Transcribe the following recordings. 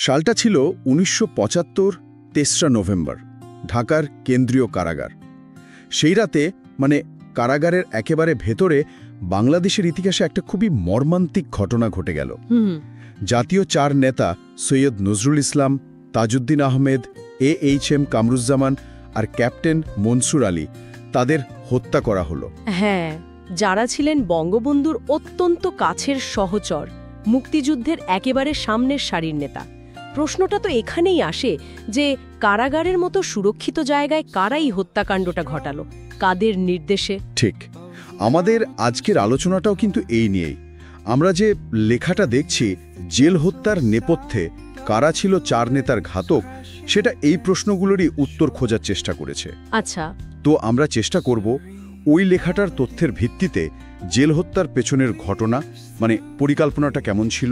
সালটা ছিল ১৯৭৫ ৩রা নভেম্বর, ঢাকার কেন্দ্রীয় কারাগার। সেই রাতে কারাগারের একেবারে ভেতরে বাংলাদেশের ইতিহাসে একটা খুবই মর্মান্তিক ঘটনা ঘটে গেল। জাতীয় ৪ নেতা সৈয়দ নজরুল ইসলাম, তাজউদ্দিন আহমেদ, AHM কামরুজ্জামান আর ক্যাপ্টেন মনসুর আলী, তাদের হত্যা করা হলো। হ্যাঁ, যারা ছিলেন বঙ্গবন্ধুর অত্যন্ত কাছের সহচর, মুক্তিযুদ্ধের একেবারে সামনের সারির নেতা। প্রশ্নটা তো এখানেই আসে যে কারাগারের মতো সুরক্ষিত জায়গায় কারাই হত্যাকাণ্ডটা ঘটালো, কাদের নির্দেশে? ঠিক, আমাদের আজকের আলোচনাটাও কিন্তু এই নিয়েই। আমরা যে লেখাটা দেখছি, জেল হত্যার নেপথ্যে কারা ছিল ৪ নেতার ঘাতক, সেটা এই প্রশ্নগুলোরই উত্তর খোঁজার চেষ্টা করেছে। আচ্ছা, তো আমরা চেষ্টা করব ওই লেখাটার তথ্যের ভিত্তিতে জেল হত্যার পেছনের ঘটনা, পরিকল্পনাটা কেমন ছিল,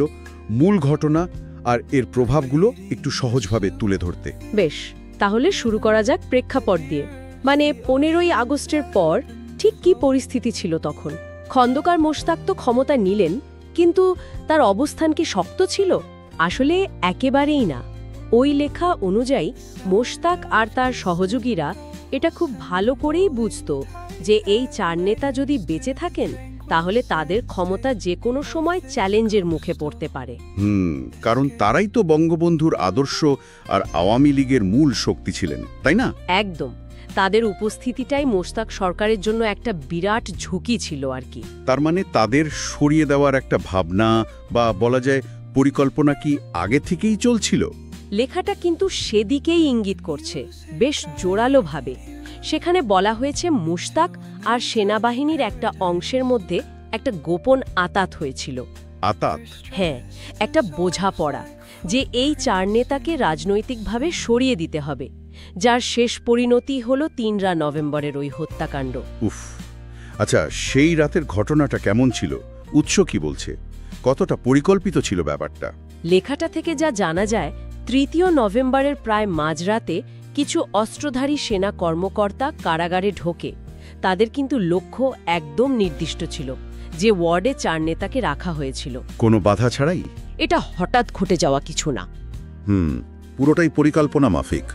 মূল ঘটনা আর এর প্রভাবগুলো একটু সহজভাবে তুলে ধরতে। বেশ, তাহলে শুরু করা যাক প্রেক্ষাপট দিয়ে। ১৫ই আগস্টের পর ঠিক কি পরিস্থিতি ছিল তখন? খন্দকার মোশতাক তো ক্ষমতা নিলেন, কিন্তু তার অবস্থান কি শক্ত ছিল? আসলে একেবারেই না। ওই লেখা অনুযায়ী মোশতাক আর তার সহযোগীরা এটা খুব ভালো করেই বুঝত যে এই ৪ নেতা যদি বেঁচে থাকেন, তাহলে তাদের ক্ষমতা যে কোনো সময় চ্যালেঞ্জের মুখে পড়তে পারে। কারণ তারাই তো বঙ্গবন্ধুর আদর্শ আর আওয়ামী লীগের মূল শক্তি ছিলেন, তাই না? একদম। তাদের উপস্থিতিটাই মোশতাক সরকারের জন্য একটা বিরাট ঝুঁকি ছিল আর কি। তার তাদের সরিয়ে দেওয়ার একটা ভাবনা বা বলা যায় পরিকল্পনা কি আগে থেকেই চলছিল? লেখাটা কিন্তু সেদিকেই ইঙ্গিত করছে, বেশ জোরালোভাবে। সেখানে বলা হয়েছে মোশতাক আর সেনাবাহিনীর একটা অংশের মধ্যে একটা গোপন আঁতাত হয়েছিল। আঁতাত? হ্যাঁ, একটা বোঝাপড়া যে এই ৪ নেতাকে রাজনৈতিকভাবে সরিয়ে দিতে হবে, যার শেষ পরিণতি হল ৩রা নভেম্বরের ওই হত্যাকাণ্ড। উফ, আচ্ছা, সেই রাতের ঘটনাটা কেমন ছিল? উৎস কি বলছে? কতটা পরিকল্পিত ছিল ব্যাপারটা? লেখাটা থেকে যা জানা যায়, ৩য় নভেম্বরের প্রায় মাঝরাতে কিছু অস্ত্রধারী সেনা কর্মকর্তা কারাগারে ঢোকে। তাদের কিন্তু লক্ষ্য একদম নির্দিষ্ট ছিল, যে ওয়ার্ডে ৪ নেতাকে রাখা হয়েছিল। কোনো বাধা ছাড়াই? এটা হঠাৎ ঘটে যাওয়া কিছু না। পুরোটাই পরিকল্পনা মাফিক।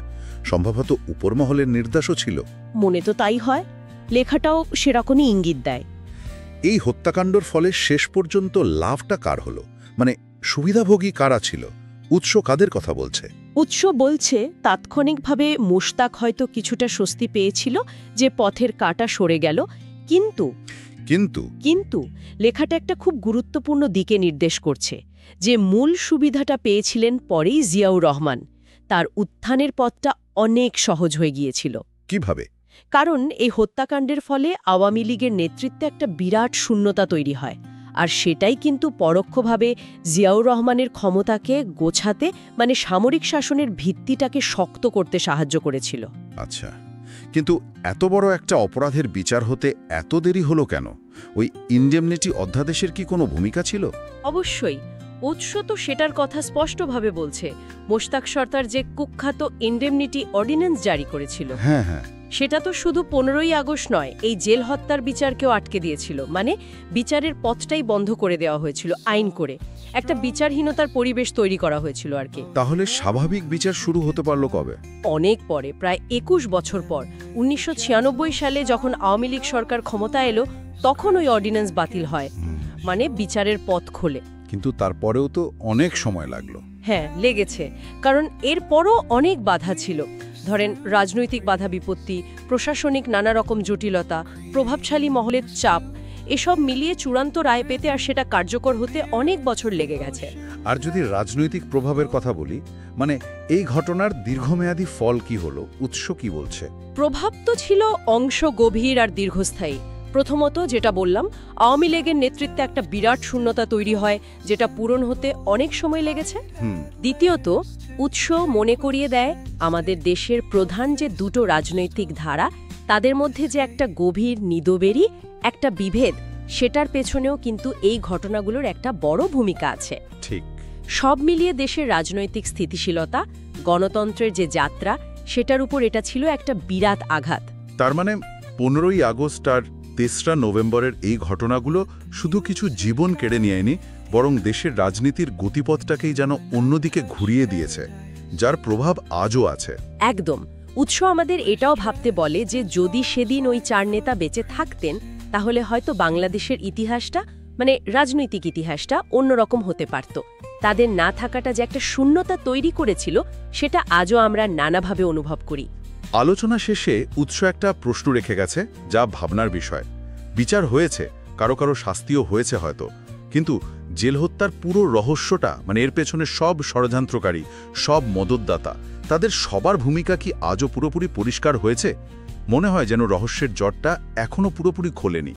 সম্ভবত উপরমহলের নির্দেশও ছিল। মনে তো তাই হয়, লেখাটাও সেরকমই ইঙ্গিত দেয়। এই হত্যাকাণ্ডর ফলে শেষ পর্যন্ত লাভটা কার হলো? সুবিধাভোগী কারা ছিল? উৎস কাদের কথা বলছে? উৎস বলছে তাৎক্ষণিকভাবে মোশতাক হয়তো কিছুটা স্বস্তি পেয়েছিল যে পথের কাঁটা সরে গেল, কিন্তু লেখাটা একটা খুব গুরুত্বপূর্ণ দিকে নির্দেশ করছে, যে মূল সুবিধাটা পেয়েছিলেন পরেই জিয়াউর রহমান। তার উত্থানের পথটা অনেক সহজ হয়ে গিয়েছিল। কিভাবে? কারণ এই হত্যাকাণ্ডের ফলে আওয়ামী লীগের নেতৃত্বে একটা বিরাট শূন্যতা তৈরি হয়, আর সেটাই কিন্তু পরোক্ষভাবে জিয়াউর রহমানের ক্ষমতাকে গোছাতে, সামরিক শাসনের ভিত্তিটাকে শক্ত করতে সাহায্য করেছিল। আচ্ছা, কিন্তু এত বড় একটা অপরাধের বিচার হতে এত দেরি হলো কেন? ওই ইনডেমনিটি অধ্যাদেশের কি কোনো ভূমিকা ছিল? অবশ্যই, উৎস তো সেটার কথা স্পষ্টভাবে বলছে। মোশতাক সরকার যে কুখ্যাত ইনডেমনিটি অর্ডিন্যান্স জারি করেছিল, হ্যাঁ, সেটা তো শুধু 15ই আগস্ট নয়, এই জেল হত্যার বিচারকেও আটকে দিয়েছিল। বিচারের পথটাই বন্ধ করে দেওয়া হয়েছিল আইন করে। একটা বিচারহীনতার পরিবেশ তৈরি করা হয়েছিল আর কি। তাহলে স্বাভাবিক বিচার শুরু হতে পারলো কবে? অনেক পরে, প্রায় 21 বছর পর। 1996 সালে যখন আওয়ামী লীগ সরকার ক্ষমতা এলো, তখন ওই অর্ডিন্যান্স বাতিল হয়, বিচারের পথ খোলে। কিন্তু তারপরেও তো অনেক সময় লাগলো। হ্যাঁ, লেগেছে, কারণ এরপরও অনেক বাধা ছিল। ধরেন, রাজনৈতিক বাধা বিপত্তি, প্রশাসনিক নানা রকম জটিলতা, প্রভাবশালী মহলের চাপ, এসব মিলিয়ে চূড়ান্ত রায় পেতে আর সেটা কার্যকর হতে অনেক বছর লেগে গেছে। আর যদি রাজনৈতিক প্রভাবের কথা বলি, এই ঘটনার দীর্ঘমেয়াদী ফল কি হলো? উৎস কি বলছে? প্রভাব তো ছিল অংশ গভীর আর দীর্ঘস্থায়ী। প্রথমত, যেটা বললাম, আওয়ামী লীগের নেতৃত্বে একটা বিরাট শূন্যতা তৈরি হয়, যেটা পূরণ হতে অনেক সময় লেগেছে। দ্বিতীয়ত, উৎস মনে করিয়ে দেয় আমাদের দেশের প্রধান যে দুটো রাজনৈতিক ধারা, তাদের মধ্যে যে একটা গভীর নিদবেরই একটা বিভেদ, সেটার পেছনেও কিন্তু এই ঘটনাগুলোর একটা বড় ভূমিকা আছে। ঠিক। সব মিলিয়ে দেশের রাজনৈতিক স্থিতিশীলতা, গণতন্ত্রের যে যাত্রা, সেটার উপর এটা ছিল একটা বিরাট আঘাত। তার 15ই আগস্ট আর 3রা নভেম্বরের এই ঘটনাগুলো শুধু কিছু জীবন কেড়ে নিয়েনি, বরং দেশের রাজনীতির গতিপথটাকেই যেন অন্যদিকে ঘুরিয়ে দিয়েছে, যার প্রভাব আজও আছে। একদম। উৎস আমাদের এটাও ভাবতে বলে যে যদি সেদিন ওই 4 নেতা বেঁচে থাকতেন তাহলে হয়তো বাংলাদেশের ইতিহাসটা মানে রাজনৈতিক ইতিহাসটা অন্যরকম হতে পারত। তাদের না থাকাটা যে একটা শূন্যতা তৈরি করেছিল সেটা আজও আমরা নানাভাবে অনুভব করি। আলোচনা শেষে উৎস একটা প্রশ্ন রেখে গেছে, যা ভাবনার বিষয়। বিচার হয়েছে, কারো কারো শাস্তিও হয়েছে হয়তো, কিন্তু জেল হত্যার পুরো রহস্যটা মানে এর পেছনে সব ষড়যন্ত্রকারী, সব মদতদাতা, তাদের সবার ভূমিকা কি আজও পুরোপুরি পরিষ্কার হয়েছে? মনে হয় যেন রহস্যের জটটা এখনও পুরোপুরি খোলেনি।